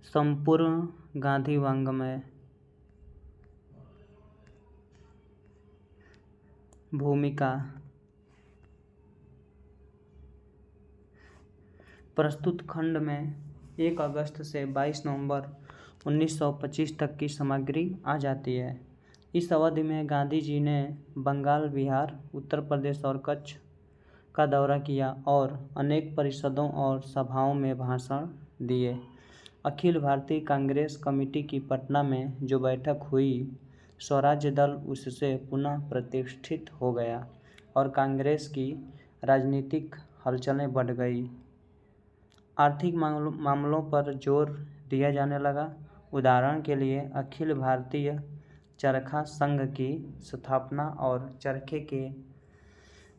संपूर्ण गांधी वाङ्मय। भूमिका। प्रस्तुत खंड में 1 अगस्त से 22 नवंबर 1925 तक की सामग्री आ जाती है। इस अवधि में गांधी जी ने बंगाल, बिहार, उत्तर प्रदेश और कच्छ का दौरा किया और अनेक परिषदों और सभाओं में भाषण दिए। अखिल भारतीय कांग्रेस कमेटी की पटना में जो बैठक हुई, स्वराज्य दल उससे पुनः प्रतिष्ठित हो गया और कांग्रेस की राजनीतिक हलचलें बढ़ गई। आर्थिक मामलों पर जोर दिया जाने लगा। उदाहरण के लिए अखिल भारतीय चरखा संघ की स्थापना और चरखे के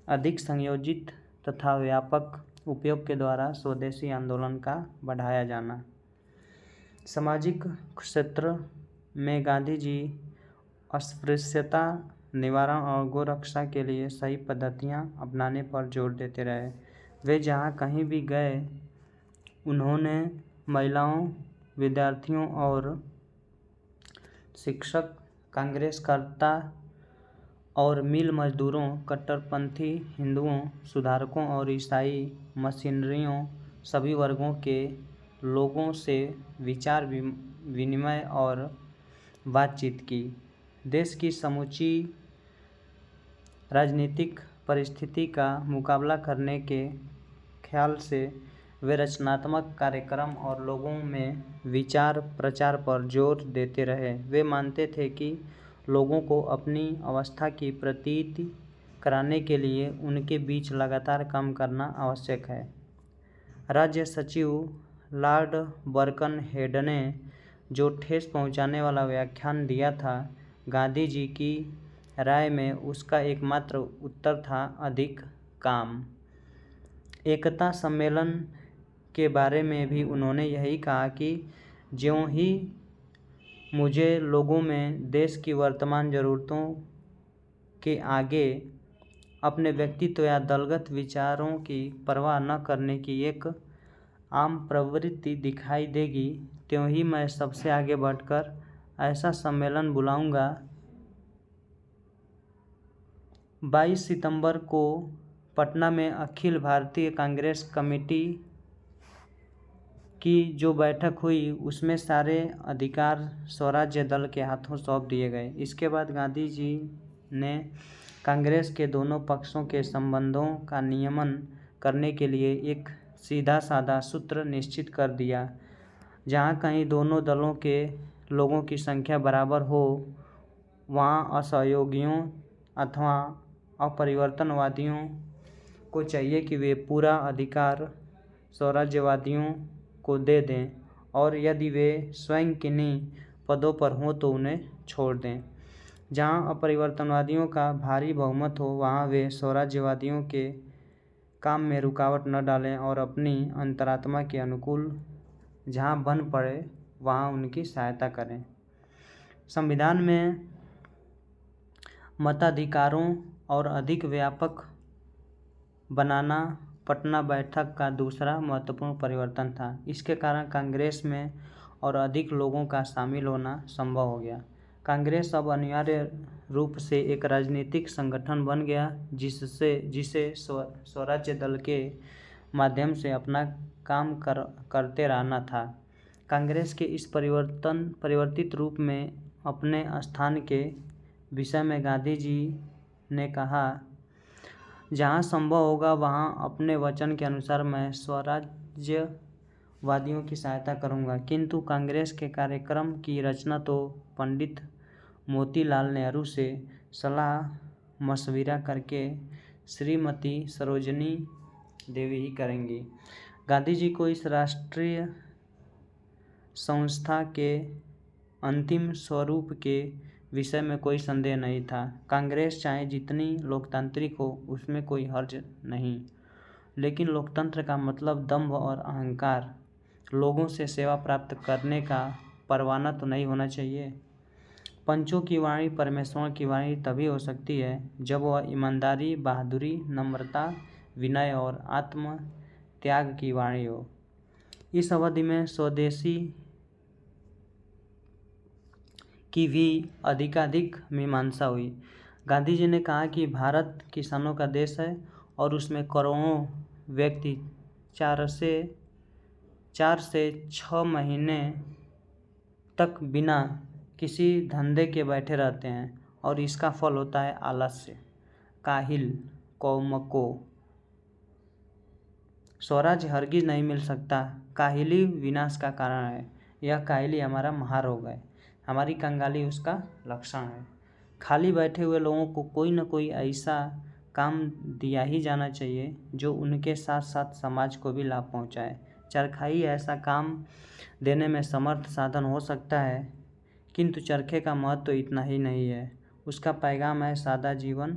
अधिक संयोजित तथा व्यापक उपयोग के द्वारा स्वदेशी आंदोलन का बढ़ाया जाना। सामाजिक क्षेत्र में गांधी जी अस्पृश्यता निवारण और गोरक्षा के लिए सही पद्धतियां अपनाने पर जोर देते रहे। वे जहां कहीं भी गए, उन्होंने महिलाओं, विद्यार्थियों और शिक्षक, कांग्रेसकर्ता और मिल मजदूरों, कट्टरपंथी हिंदुओं, सुधारकों और ईसाई मिशनरियों सभी वर्गों के लोगों से विचार विनिमय और बातचीत की। देश की समूची राजनीतिक परिस्थिति का मुकाबला करने के ख्याल से वे रचनात्मक कार्यक्रम और लोगों में विचार प्रचार पर जोर देते रहे। वे मानते थे कि लोगों को अपनी अवस्था की प्रतीति कराने के लिए उनके बीच लगातार काम करना आवश्यक है। राज्य सचिव लॉर्ड बर्कनहेड ने जो ठेस पहुंचाने वाला व्याख्यान दिया था, गांधी जी की राय में उसका एकमात्र उत्तर था अधिक काम। एकता सम्मेलन के बारे में भी उन्होंने यही कहा कि ज्यों ही मुझे लोगों में देश की वर्तमान ज़रूरतों के आगे अपने व्यक्तित्व या दलगत विचारों की परवाह न करने की एक आम प्रवृत्ति दिखाई देगी, त्यों ही मैं सबसे आगे बढ़कर ऐसा सम्मेलन बुलाऊंगा। 22 सितंबर को पटना में अखिल भारतीय कांग्रेस कमेटी की जो बैठक हुई, उसमें सारे अधिकार स्वराज्य दल के हाथों सौंप दिए गए। इसके बाद गांधी जी ने कांग्रेस के दोनों पक्षों के संबंधों का नियमन करने के लिए एक सीधा साधा सूत्र निश्चित कर दिया। जहाँ कहीं दोनों दलों के लोगों की संख्या बराबर हो, वहाँ असहयोगियों अथवा अपरिवर्तनवादियों को चाहिए कि वे पूरा अधिकार स्वराज्यवादियों को दे दें और यदि वे स्वयं किन्हीं पदों पर हों तो उन्हें छोड़ दें। जहाँ अपरिवर्तनवादियों का भारी बहुमत हो, वहाँ वे स्वराज्यवादियों के काम में रुकावट न डालें और अपनी अंतरात्मा के अनुकूल जहाँ बन पड़े वहाँ उनकी सहायता करें। संविधान में मताधिकारों और अधिक व्यापक बनाना पटना बैठक का दूसरा महत्वपूर्ण परिवर्तन था। इसके कारण कांग्रेस में और अधिक लोगों का शामिल होना संभव हो गया। कांग्रेस अब अनिवार्य रूप से एक राजनीतिक संगठन बन गया, जिसे स्वराज्य दल के माध्यम से अपना काम करते रहना था। कांग्रेस के इस परिवर्तित रूप में अपने स्थान के विषय में गांधी जी ने कहा, जहाँ संभव होगा वहाँ अपने वचन के अनुसार मैं स्वराज्यवादियों की सहायता करूँगा। किंतु कांग्रेस के कार्यक्रम की रचना तो पंडित मोतीलाल नेहरू से सलाह मशविरा करके श्रीमती सरोजिनी देवी ही करेंगी। गांधी जी को इस राष्ट्रीय संस्था के अंतिम स्वरूप के विषय में कोई संदेह नहीं था। कांग्रेस चाहे जितनी लोकतांत्रिक हो, उसमें कोई हर्ज नहीं, लेकिन लोकतंत्र का मतलब दंभ और अहंकार, लोगों से सेवा प्राप्त करने का परवाना तो नहीं होना चाहिए। पंचों की वाणी परमेश्वर की वाणी तभी हो सकती है जब वह ईमानदारी, बहादुरी, नम्रता, विनय और आत्म त्याग की वाणी हो। इस अवधि में स्वदेशी की भी अधिकाधिक मीमांसा हुई। गांधी जी ने कहा कि भारत किसानों का देश है और उसमें करोड़ों व्यक्ति 4 से 6 महीने तक बिना किसी धंधे के बैठे रहते हैं और इसका फल होता है आलस्य, काहिल, कौमको। स्वराज हरगिज नहीं मिल सकता। काहिली विनाश का कारण है। यह काहिली हमारा महारोग है, हमारी कंगाली उसका लक्षण है। खाली बैठे हुए लोगों को कोई न कोई ऐसा काम दिया ही जाना चाहिए जो उनके साथ साथ समाज को भी लाभ पहुंचाए। चरखाई ऐसा काम देने में समर्थ साधन हो सकता है, किंतु चरखे का महत्व तो इतना ही नहीं है। उसका पैगाम है सादा जीवन,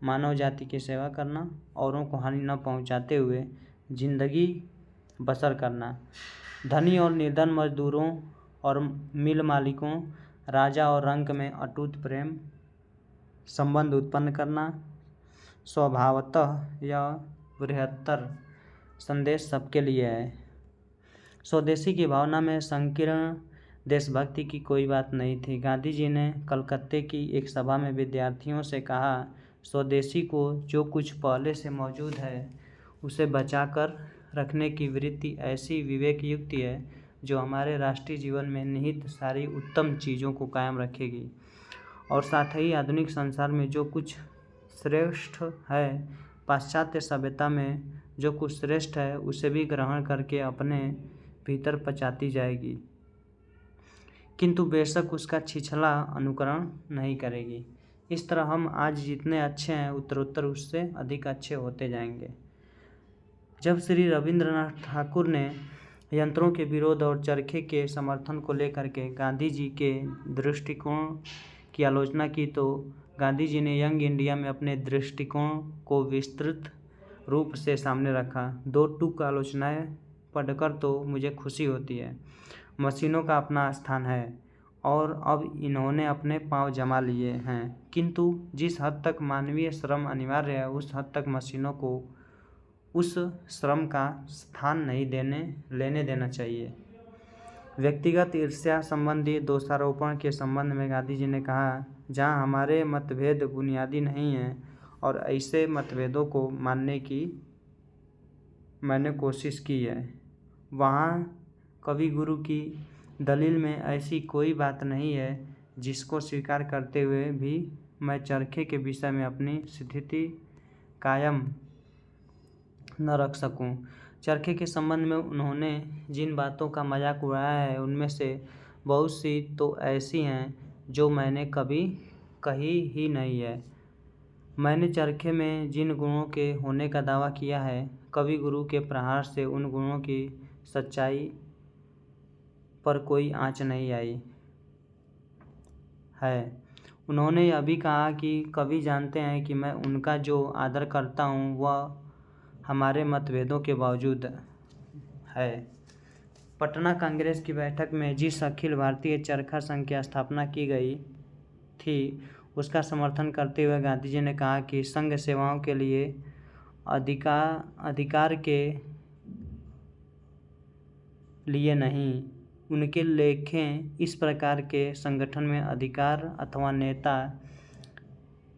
मानव जाति की सेवा करना, औरों को हानि न पहुंचाते हुए जिंदगी बसर करना। धनी और निर्धन मजदूरों और मिल मालिकों, राजा और रंक में अटूट प्रेम संबंध उत्पन्न करना। स्वभावतः यह बृहत्तर संदेश सबके लिए है। स्वदेशी की भावना में संकीर्ण देशभक्ति की कोई बात नहीं थी। गांधी जी ने कलकत्ते की एक सभा में विद्यार्थियों से कहा, स्वदेशी को जो कुछ पहले से मौजूद है उसे बचाकर रखने की वृत्ति ऐसी विवेक युक्ति है जो हमारे राष्ट्रीय जीवन में निहित सारी उत्तम चीज़ों को कायम रखेगी और साथ ही आधुनिक संसार में जो कुछ श्रेष्ठ है, पाश्चात्य सभ्यता में जो कुछ श्रेष्ठ है उसे भी ग्रहण करके अपने भीतर पचाती जाएगी, किंतु बेशक उसका छिछला अनुकरण नहीं करेगी। इस तरह हम आज जितने अच्छे हैं उत्तरोत्तर उससे अधिक अच्छे होते जाएंगे। जब श्री रविंद्रनाथ ठाकुर ने यंत्रों के विरोध और चरखे के समर्थन को लेकर के गांधी जी के दृष्टिकोण की आलोचना की, तो गांधी जी ने यंग इंडिया में अपने दृष्टिकोण को विस्तृत रूप से सामने रखा। 2 टूक आलोचनाएं पढ़कर तो मुझे खुशी होती है। मशीनों का अपना स्थान है और अब इन्होंने अपने पांव जमा लिए हैं, किंतु जिस हद तक मानवीय श्रम अनिवार्य है उस हद तक मशीनों को उस श्रम का स्थान नहीं लेने देना चाहिए। व्यक्तिगत ईर्ष्या संबंधी दोषारोपण के संबंध में गांधी जी ने कहा, जहां हमारे मतभेद बुनियादी नहीं हैं और ऐसे मतभेदों को मानने की मैंने कोशिश की है, वहां कवि गुरु की दलील में ऐसी कोई बात नहीं है जिसको स्वीकार करते हुए भी मैं चरखे के विषय में अपनी स्थिति कायम न रख सकूं। चरखे के संबंध में उन्होंने जिन बातों का मजाक उड़ाया है उनमें से बहुत सी तो ऐसी हैं जो मैंने कभी कही ही नहीं है। मैंने चरखे में जिन गुणों के होने का दावा किया है, कवि गुरु के प्रहार से उन गुणों की सच्चाई पर कोई आँच नहीं आई है। उन्होंने यह भी कहा कि कवि जानते हैं कि मैं उनका जो आदर करता हूँ वह हमारे मतभेदों के बावजूद है। पटना कांग्रेस की बैठक में जिस अखिल भारतीय चरखा संघ की स्थापना की गई थी उसका समर्थन करते हुए गांधी जी ने कहा कि संघ सेवाओं के लिए अधिकार के लिए नहीं, उनके लेखे इस प्रकार के संगठन में अधिकार अथवा नेता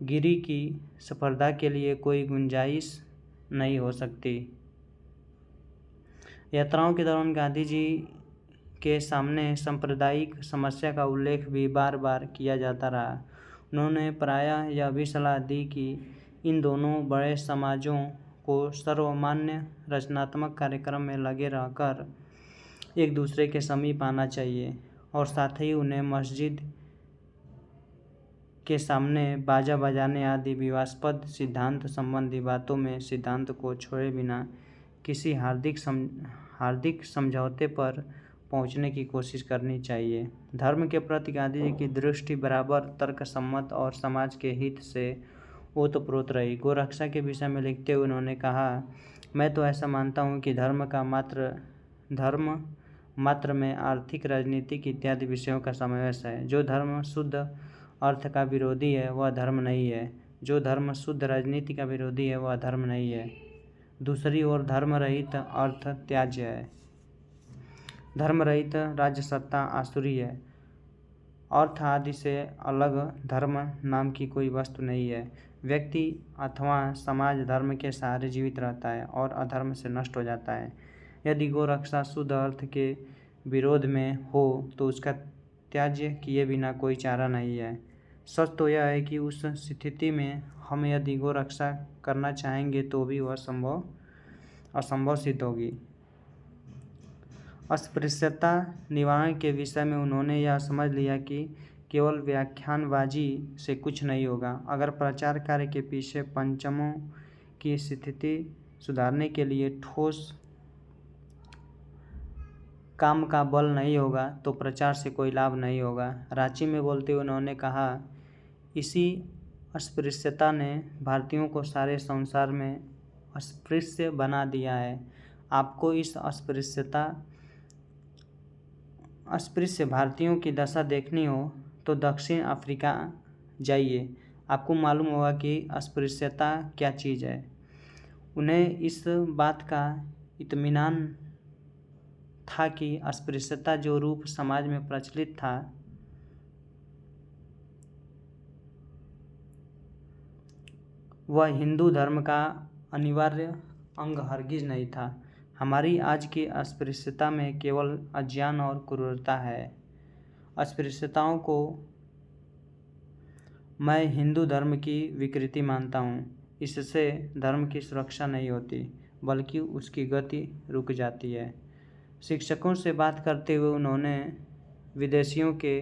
गिरी की स्पर्धा के लिए कोई गुंजाइश नहीं हो सकती। यात्राओं के दौरान गांधी जी के सामने सांप्रदायिक समस्या का उल्लेख भी बार बार किया जाता रहा। उन्होंने प्रायः यह भी सलाह दी कि इन दोनों बड़े समाजों को सर्वमान्य रचनात्मक कार्यक्रम में लगे रहकर एक दूसरे के समीप आना चाहिए और साथ ही उन्हें मस्जिद के सामने बाजा बजाने आदि विवादास्पद सिद्धांत संबंधी बातों में सिद्धांत को छोड़े बिना किसी हार्दिक समझौते पर पहुंचने की कोशिश करनी चाहिए। धर्म के प्रति गांधी जी की दृष्टि बराबर तर्कसम्मत और समाज के हित से ओतप्रोत रही। गोरक्षा के विषय में लिखते हुए उन्होंने कहा, मैं तो ऐसा मानता हूँ कि धर्म मात्र में आर्थिक, राजनीतिक इत्यादि विषयों का समावेश है। जो धर्म शुद्ध अर्थ का विरोधी है वह धर्म नहीं है, जो धर्म शुद्ध राजनीति का विरोधी है वह धर्म नहीं है। दूसरी ओर धर्म रहित अर्थ त्याज्य है। धर्म रहित राज्य सत्ता आसुरी है अर्थ आदि से अलग धर्म नाम की कोई वस्तु नहीं है। व्यक्ति अथवा समाज धर्म के सहारे जीवित रहता है और अधर्म से नष्ट हो जाता है। यदि गौ रक्षा शुद्ध अर्थ के विरोध में हो तो उसका त्याज्य किए बिना कोई चारा नहीं है। सच तो यह है कि उस स्थिति में हम यदि गौ रक्षा करना चाहेंगे तो भी वह असंभव सिद्ध होगी। अस्पृश्यता निवारण के विषय में उन्होंने यह समझ लिया कि केवल व्याख्यानबाजी से कुछ नहीं होगा। अगर प्रचार कार्य के पीछे पंचमों की स्थिति सुधारने के लिए ठोस काम का बल नहीं होगा तो प्रचार से कोई लाभ नहीं होगा। रांची में बोलते हुए उन्होंने कहा, इसी अस्पृश्यता ने भारतीयों को सारे संसार में अस्पृश्य बना दिया है। आपको इस अस्पृश्य भारतीयों की दशा देखनी हो तो दक्षिण अफ्रीका जाइए। आपको मालूम होगा कि अस्पृश्यता क्या चीज़ है। उन्हें इस बात का इत्मीनान था कि अस्पृश्यता जो रूप समाज में प्रचलित था वह हिंदू धर्म का अनिवार्य अंग हरगिज नहीं था। हमारी आज की अस्पृश्यता में केवल अज्ञान और क्रूरता है। अस्पृश्यताओं को मैं हिंदू धर्म की विकृति मानता हूँ। इससे धर्म की सुरक्षा नहीं होती बल्कि उसकी गति रुक जाती है। शिक्षकों से बात करते हुए उन्होंने विदेशियों के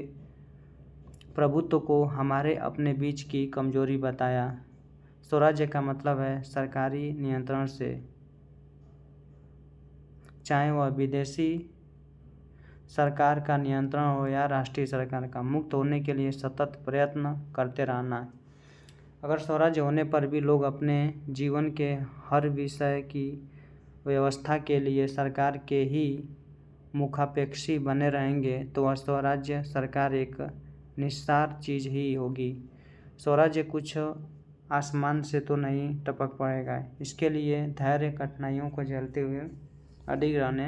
प्रभुत्व को हमारे अपने बीच की कमजोरी बताया। स्वराज्य का मतलब है सरकारी नियंत्रण से, चाहे वह विदेशी सरकार का नियंत्रण हो या राष्ट्रीय सरकार का, मुक्त होने के लिए सतत प्रयत्न करते रहना। अगर स्वराज्य होने पर भी लोग अपने जीवन के हर विषय की व्यवस्था के लिए सरकार के ही मुखापेक्षी बने रहेंगे तो वह स्वराज्य सरकार एक निस्सार चीज़ ही होगी। स्वराज्य कुछ आसमान से तो नहीं टपक पड़ेगा। इसके लिए धैर्य, कठिनाइयों को झेलते हुए अडिग रहने,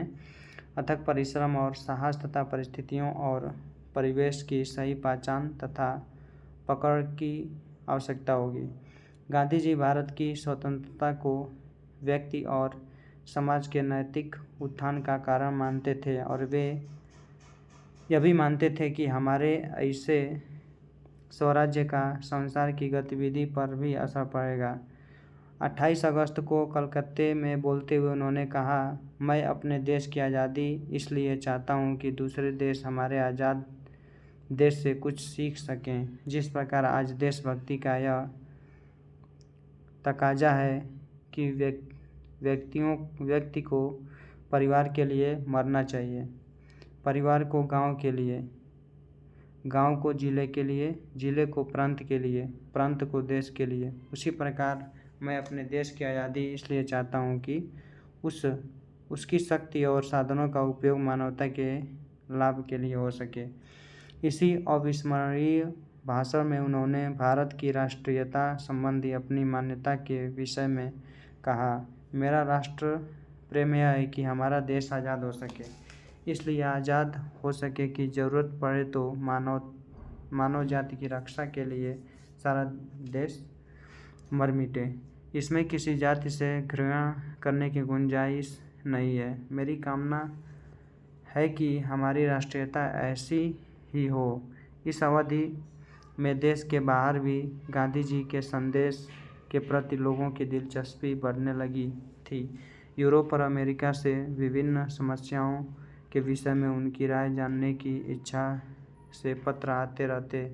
अथक परिश्रम और साहस तथा परिस्थितियों और परिवेश की सही पहचान तथा पकड़ की आवश्यकता होगी। गांधी जी भारत की स्वतंत्रता को व्यक्ति और समाज के नैतिक उत्थान का कारण मानते थे और वे यह भी मानते थे कि हमारे ऐसे स्वराज्य का संसार की गतिविधि पर भी असर पड़ेगा। 28 अगस्त को कलकत्ते में बोलते हुए उन्होंने कहा, मैं अपने देश की आज़ादी इसलिए चाहता हूँ कि दूसरे देश हमारे आज़ाद देश से कुछ सीख सकें। जिस प्रकार आज देशभक्ति का यह तकाजा है कि व्यक्ति को परिवार के लिए मरना चाहिए, परिवार को गांव के लिए, गांव को जिले के लिए, जिले को प्रांत के लिए, प्रांत को देश के लिए, उसी प्रकार मैं अपने देश की आज़ादी इसलिए चाहता हूँ कि उसकी शक्ति और साधनों का उपयोग मानवता के लाभ के लिए हो सके। इसी अविस्मरणीय भाषण में उन्होंने भारत की राष्ट्रीयता संबंधी अपनी मान्यता के विषय में कहा, मेरा राष्ट्र प्रेम यह है कि हमारा देश आज़ाद हो सके, इसलिए आज़ाद हो सके कि ज़रूरत पड़े तो मानव जाति की रक्षा के लिए सारा देश मर मिटे। इसमें किसी जाति से घृणा करने की गुंजाइश नहीं है। मेरी कामना है कि हमारी राष्ट्रीयता ऐसी ही हो। इस अवधि में देश के बाहर भी गांधी जी के संदेश के प्रति लोगों की दिलचस्पी बढ़ने लगी थी। यूरोप और अमेरिका से विभिन्न समस्याओं के विषय में उनकी राय जानने की इच्छा से पत्र आते रहते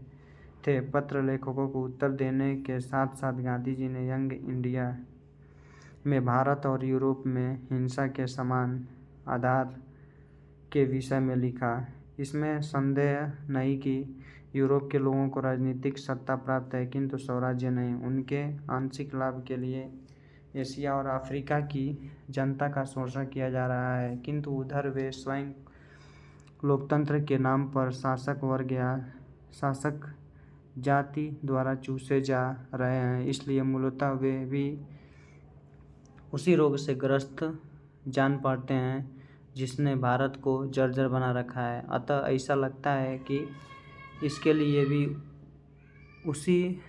थे। पत्र लेखकों को उत्तर देने के साथ साथ गांधी जी ने यंग इंडिया में भारत और यूरोप में हिंसा के समान आधार के विषय में लिखा। इसमें संदेह नहीं कि यूरोप के लोगों को राजनीतिक सत्ता प्राप्त है किंतु स्वराज्य नहीं। उनके आंशिक लाभ के लिए एशिया और अफ्रीका की जनता का शोषण किया जा रहा है किंतु उधर वे स्वयं लोकतंत्र के नाम पर शासक वर्ग या शासक जाति द्वारा चूसे जा रहे हैं। इसलिए मूलतः वे भी उसी रोग से ग्रस्त जान पड़ते हैं जिसने भारत को जर्जर बना रखा है। अतः ऐसा लगता है कि इसके लिए भी उसी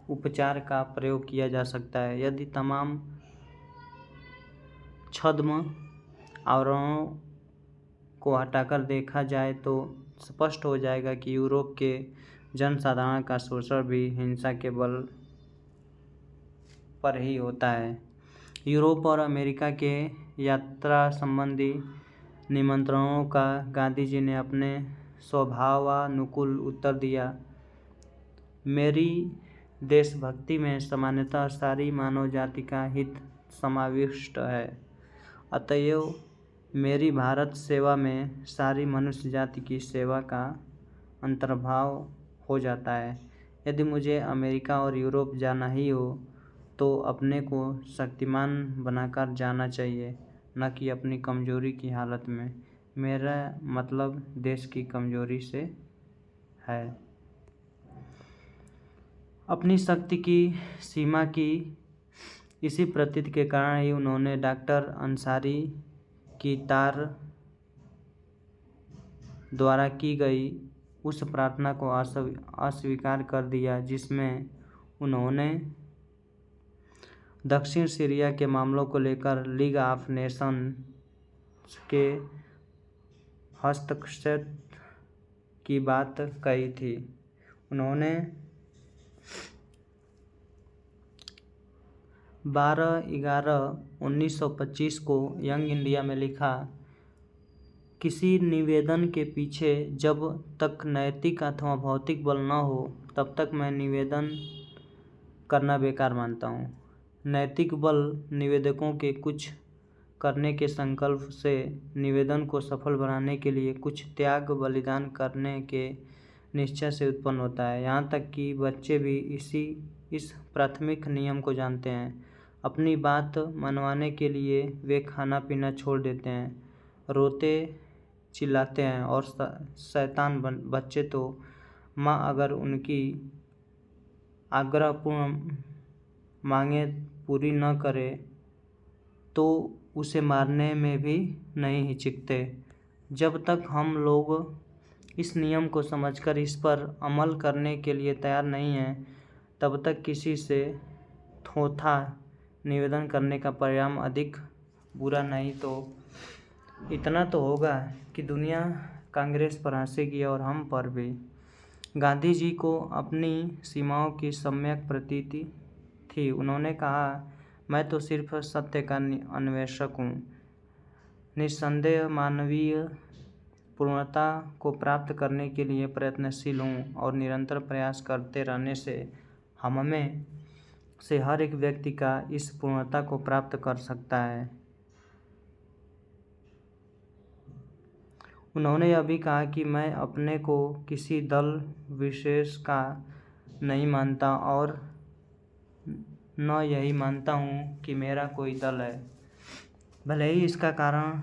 उपचार का प्रयोग किया जा सकता है। यदि तमाम छद्म आवरणों को हटाकर देखा जाए तो स्पष्ट हो जाएगा कि यूरोप के जनसाधारण का शोषण भी हिंसा के बल पर ही होता है। यूरोप और अमेरिका के यात्रा संबंधी निमंत्रणों का गांधी जी ने अपने स्वभावानुकूल उत्तर दिया। मेरी देशभक्ति में सामान्यतः सारी मानव जाति का हित समाविष्ट है, अतएव मेरी भारत सेवा में सारी मनुष्य जाति की सेवा का अंतर्भाव हो जाता है। यदि मुझे अमेरिका और यूरोप जाना ही हो तो अपने को शक्तिमान बनाकर जाना चाहिए, न कि अपनी कमजोरी की हालत में। मेरा मतलब देश की कमजोरी से है। अपनी शक्ति की सीमा की इसी प्रतीति के कारण ही उन्होंने डॉक्टर अंसारी की तार द्वारा की गई उस प्रार्थना को अस्वीकार कर दिया जिसमें उन्होंने दक्षिण सीरिया के मामलों को लेकर लीग ऑफ नेशंस के हस्तक्षेप की बात कही थी। उन्होंने 12/11/1925 को यंग इंडिया में लिखा, किसी निवेदन के पीछे जब तक नैतिक अथवा भौतिक बल न हो तब तक मैं निवेदन करना बेकार मानता हूँ। नैतिक बल निवेदकों के कुछ करने के संकल्प से निवेदन को सफल बनाने के लिए कुछ त्याग बलिदान करने के निश्चय से उत्पन्न होता है। यहाँ तक कि बच्चे भी इस प्राथमिक नियम को जानते हैं। अपनी बात मनवाने के लिए वे खाना पीना छोड़ देते हैं, रोते चिल्लाते हैं और शैतान बच्चे तो माँ अगर उनकी आग्रहपूर्ण मांगे पूरी न करे तो उसे मारने में भी नहीं हिचकते। जब तक हम लोग इस नियम को समझकर इस पर अमल करने के लिए तैयार नहीं हैं, तब तक किसी से थोथा निवेदन करने का परिणाम अधिक बुरा नहीं तो इतना तो होगा कि दुनिया कांग्रेस पर हंसेगी और हम पर भी। गांधी जी को अपनी सीमाओं की सम्यक प्रतीति थी। उन्होंने कहा, मैं तो सिर्फ सत्य का अन्वेषक हूँ। निस्संदेह मानवीय पूर्णता को प्राप्त करने के लिए प्रयत्नशील हूँ और निरंतर प्रयास करते रहने से हममें से हर एक व्यक्ति का इस पूर्णता को प्राप्त कर सकता है। उन्होंने यह भी कहा कि मैं अपने को किसी दल विशेष का नहीं मानता और न यही मानता हूँ कि मेरा कोई दल है। भले ही इसका कारण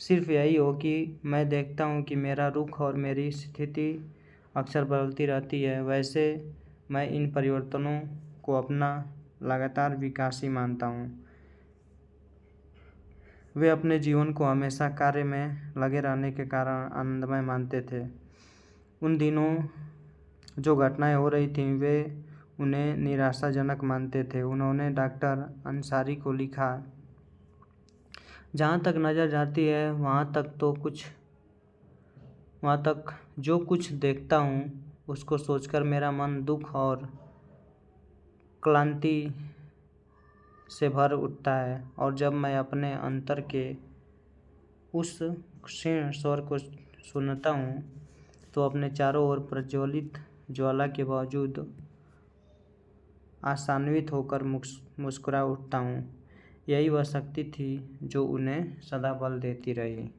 सिर्फ यही हो कि मैं देखता हूँ कि मेरा रुख और मेरी स्थिति अक्सर बदलती रहती है, वैसे मैं इन परिवर्तनों को अपना लगातार विकास ही मानता हूँ। वे अपने जीवन को हमेशा कार्य में लगे रहने के कारण आनंदमय मानते थे। उन दिनों जो घटनाएं हो रही थीं वे उन्हें निराशाजनक मानते थे। उन्होंने डॉक्टर अंसारी को लिखा, जहाँ तक नज़र जाती है वहाँ तक जो कुछ देखता हूँ उसको सोचकर मेरा मन दुख और क्लांति से भर उठता है, और जब मैं अपने अंतर के उस क्षीण स्वर को सुनता हूँ तो अपने चारों ओर प्रज्वलित ज्वाला के बावजूद आशान्वित होकर मुस्कुरा उठता हूँ। यही वह शक्ति थी जो उन्हें सदा बल देती रही।